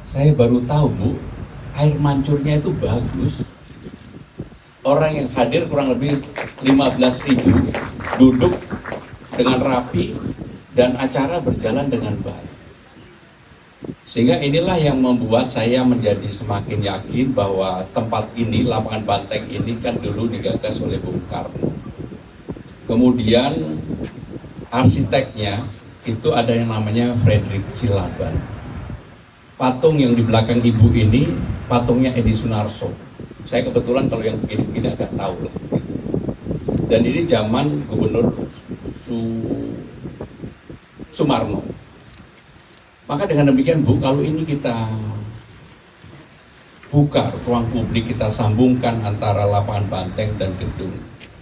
Saya baru tahu Bu, air mancurnya itu bagus. Orang yang hadir kurang lebih 15.000 duduk dengan rapi dan acara berjalan dengan baik. Sehingga inilah yang membuat saya menjadi semakin yakin bahwa tempat ini, lapangan Banteng ini kan dulu digagas oleh Bung Karno. Kemudian arsiteknya itu ada yang namanya Frederick Silaban. Patung yang di belakang ibu ini patungnya Edi Sunarso. Saya kebetulan kalau yang begini-begini agak tahu lah. Gitu. Dan ini zaman Gubernur Sumarno. Maka dengan demikian Bu, kalau ini kita buka ruang publik, kita sambungkan antara lapangan Banteng dan gedung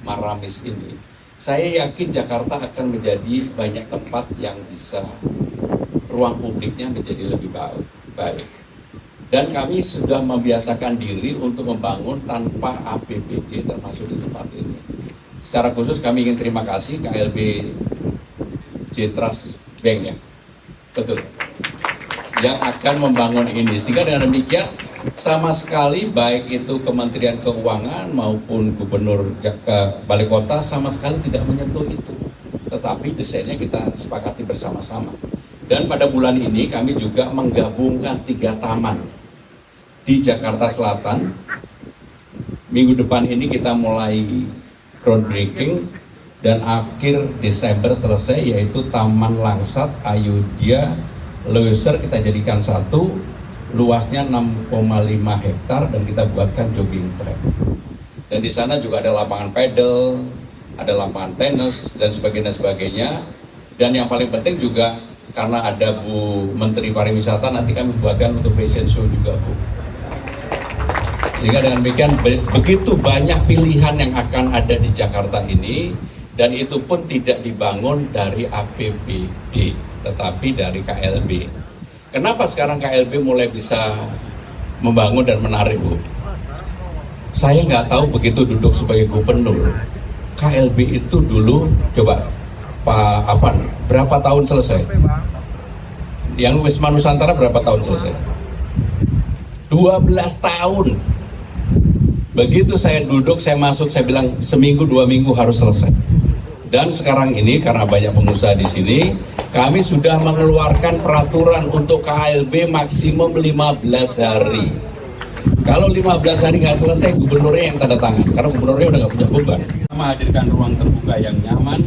Maramis ini, saya yakin Jakarta akan menjadi banyak tempat yang bisa ruang publiknya menjadi lebih baik. Dan kami sudah membiasakan diri untuk membangun tanpa APBD termasuk di tempat ini. Secara khusus kami ingin terima kasih KLB J-Trust Bank ya, betul, yang akan membangun ini. Sehingga dengan demikian sama sekali baik itu Kementerian Keuangan maupun Gubernur Balai Kota sama sekali tidak menyentuh itu. Tetapi desainnya kita sepakati bersama-sama. Dan pada bulan ini kami juga menggabungkan 3 taman di Jakarta Selatan. Minggu depan ini kita mulai groundbreaking dan akhir Desember selesai, yaitu Taman Langsat, Ayodhya, Lewisar kita jadikan satu, luasnya 6,5 hektar dan kita buatkan jogging track. Dan di sana juga ada lapangan pedal, ada lapangan tenis dan sebagainya. Dan yang paling penting juga karena ada Bu Menteri Pariwisata, nanti kami buatkan untuk fashion show juga Bu. Sehingga dengan demikian begitu banyak pilihan yang akan ada di Jakarta ini, dan itu pun tidak dibangun dari APBD, tetapi dari KLB. Kenapa sekarang KLB mulai bisa membangun dan menarik Bu? Saya nggak tahu begitu duduk sebagai gubernur, KLB itu dulu, coba Pak Afan, berapa tahun selesai? Yang Wisma Nusantara berapa tahun selesai? 12 tahun. Begitu saya duduk, saya masuk, saya bilang seminggu 2 minggu harus selesai. Dan sekarang ini karena banyak pengusaha di sini, kami sudah mengeluarkan peraturan untuk KLB maksimum 15 hari. Kalau 15 hari nggak selesai, gubernurnya yang tanda tangan, karena gubernurnya udah nggak punya beban. Menghadirkan ruang terbuka yang nyaman,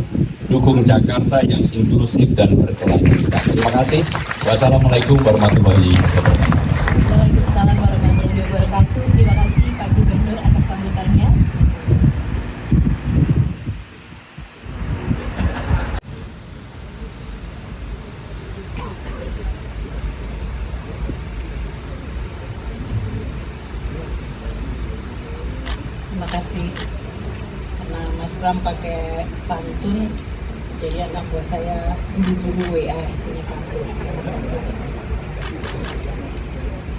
dukung Jakarta yang inklusif dan berkelanjutan. Terima kasih. Wassalamualaikum warahmatullahi wabarakatuh. Waalaikumsalam warahmatullahi wabarakatuh. Terima kasih Pak Gubernur atas sambutannya. Terima kasih. Karena Mas Pram pakai pantun, jadi anak buah saya buru-buru WA isinya pantun.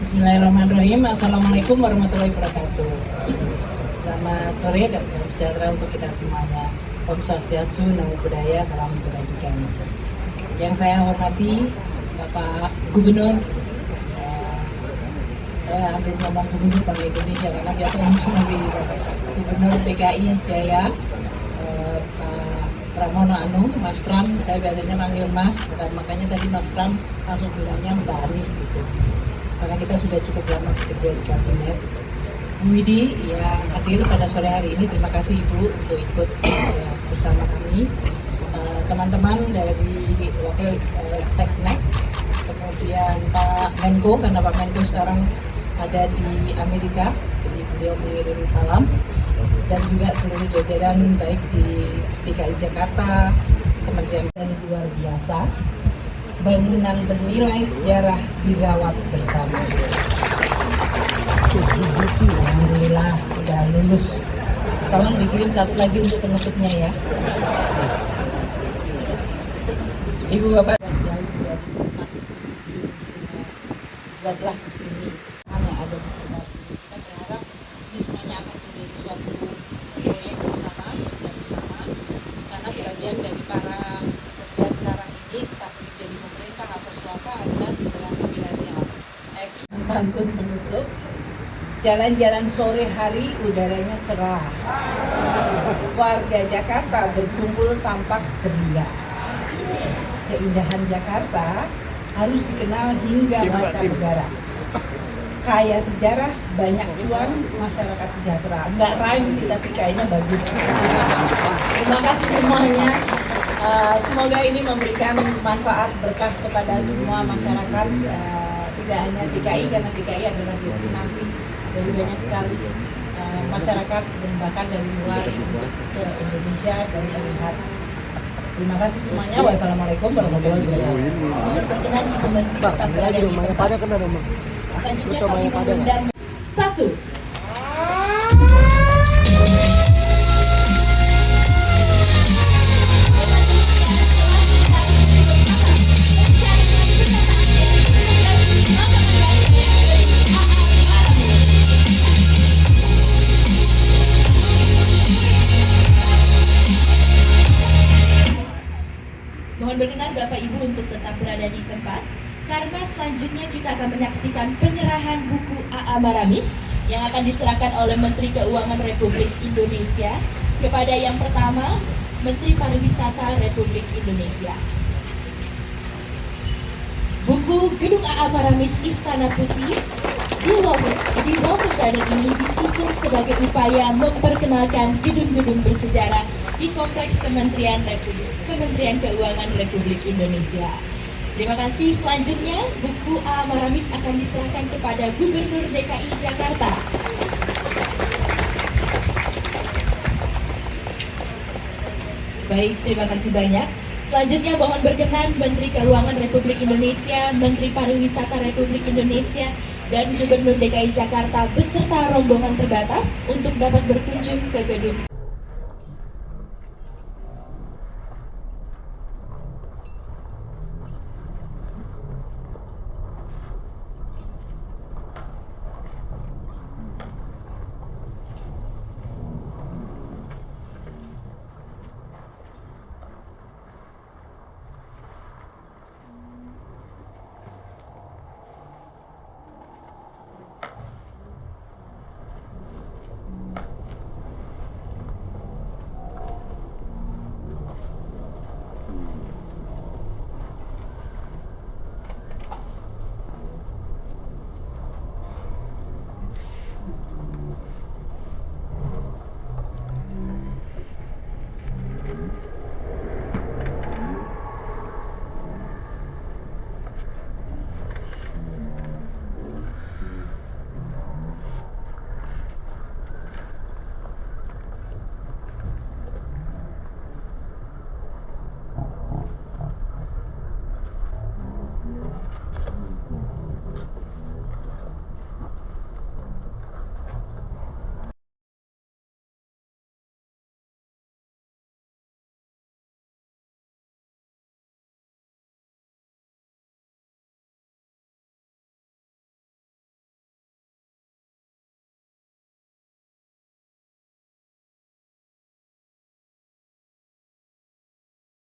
Bismillahirrahmanirrahim. Assalamualaikum warahmatullahi wabarakatuh. Selamat sore dan salam sejahtera untuk kita semuanya. Om Swastiastu, Namo Buddhaya, salam kebajikan. Yang saya hormati Bapak Gubernur, saya hampir ngomong Gubernur Bank Indonesia karena biasanya ngomong di Gubernur DKI Jaya, Pak Pramono Anung, Mas Pram, saya biasanya manggil Mas, makanya tadi Mas Pram langsung bilangnya Mbak Ani gitu. Karena kita sudah cukup lama bekerja di kabinet. Bu Widi yang hadir pada sore hari ini, terima kasih Ibu untuk ikut bersama kami. Teman-teman dari Wakil Seknek, kemudian Pak Menko, karena Pak Menko sekarang ada di Amerika, jadi beliau mengirim salam, dan juga seluruh jajaran baik di DKI Jakarta, Kementerian dan luar biasa. Bangunan bernilai sejarah dirawat bersama. Alhamdulillah udah lulus. Tolong dikirim satu lagi untuk penutupnya ya. Ibu Bapak jauh dari tempat buatlah ke sini. Yang ada di sekitar sini. Kita berharap ini semuanya akan menjadi suatu proyek bersama, kerja bersama. Karena sebagian dari para pekerja sekarang ini tak bekerja di pemerintah atau swasta adalah generasi milenial. pantun penutup. Jalan-jalan sore hari udaranya cerah. Warga Jakarta berkumpul tampak ceria. Keindahan Jakarta harus dikenal hingga mancanegara. Kaya sejarah, banyak cuan, masyarakat sejahtera. Nggak rhyme sih, tapi kayaknya bagus. Terima kasih semuanya. Semoga ini memberikan manfaat berkah kepada semua masyarakat. Tidak hanya DKI, karena DKI adalah destinasi dari banyak sekali masyarakat dan bahkan dari luar ke Indonesia dan melihat. Terima kasih semuanya. Wassalamualaikum warahmatullahi wabarakatuh. Berkenan Ibu Menteri tetap berada di tempat. Selanjutnya kami mengundang satu. Mohon berkenan Bapak Ibu untuk tetap berada di tempat, karena selanjutnya kita akan menyaksikan penyerahan buku A.A. Maramis yang akan diserahkan oleh Menteri Keuangan Republik Indonesia kepada yang pertama, Menteri Pariwisata Republik Indonesia. Buku Gedung A.A. Maramis Istana Putih di Walter Garden ini disusun sebagai upaya memperkenalkan gedung-gedung bersejarah di Kompleks Kementerian Keuangan Republik Indonesia. Terima kasih. Selanjutnya, buku A.A. Maramis akan diserahkan kepada Gubernur DKI Jakarta. Baik, terima kasih banyak. Selanjutnya mohon berkenan Menteri Keuangan Republik Indonesia, Menteri Pariwisata Republik Indonesia, dan Gubernur DKI Jakarta beserta rombongan terbatas untuk dapat berkunjung ke gedung